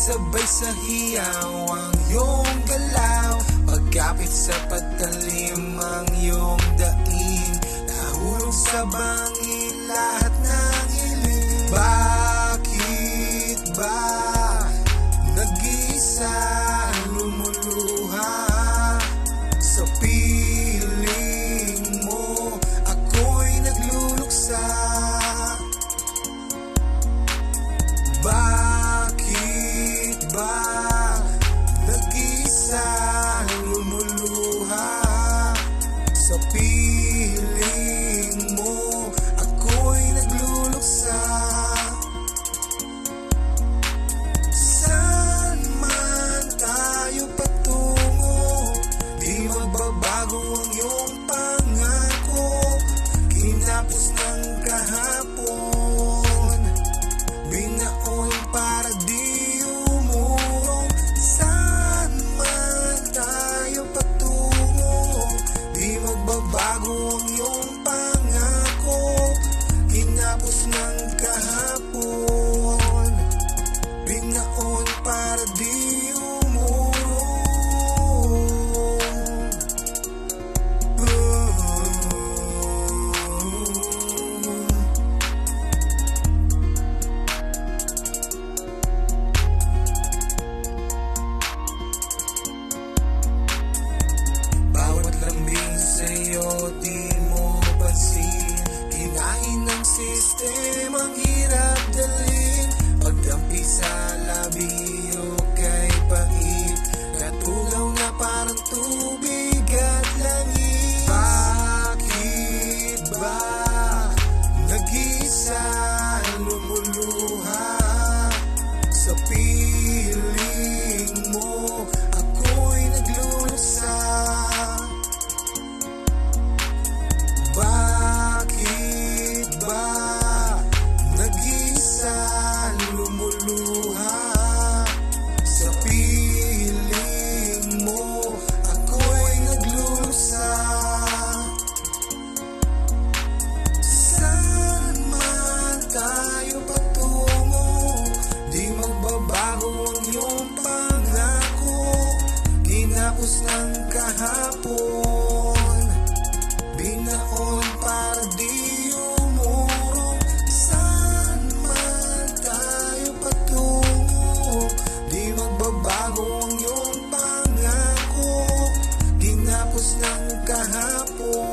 sabay sa hiyaw ang iyong galaw. Pagkapit sa patalim ang iyong daing, nahulog sa bangin lahat ng hiling. Bakit ba nag-iisa lumuluha sa piling mo? Ako'y nagluluksa. Bakit ba nag-iisa lumuluha sa piling mo? Ako'y nagluluksa. Saan man tayo patungo, di magbabago ang iyong pangako. Kinapos ng kahapon, binaon para di umurong. Saan man tayo patungo, di magbabago ang iyong pangako. Kinapos ng kahapon, binaon para di umurong. Bawat lambing sa'yo di mo pansin, kinain ng sistemang hirap dalhin. Pagdampi sa labi o kay pait, natugaw na parang tubig at langis. Bakit ba nag-iisa lumuluha sa piling mo? Ako'y nagluluksa. Bakit ba nag-iisa lumuluha sa piling mo? Ako'y nagluluksa. Saan man tayo patungo, di magbabago ang iyong pangako. Kinapos ng kahapon, binaon para di umurong. Saan man tayo patungo, di magbabago ang iyong pangako. Kinapos ng kahapon,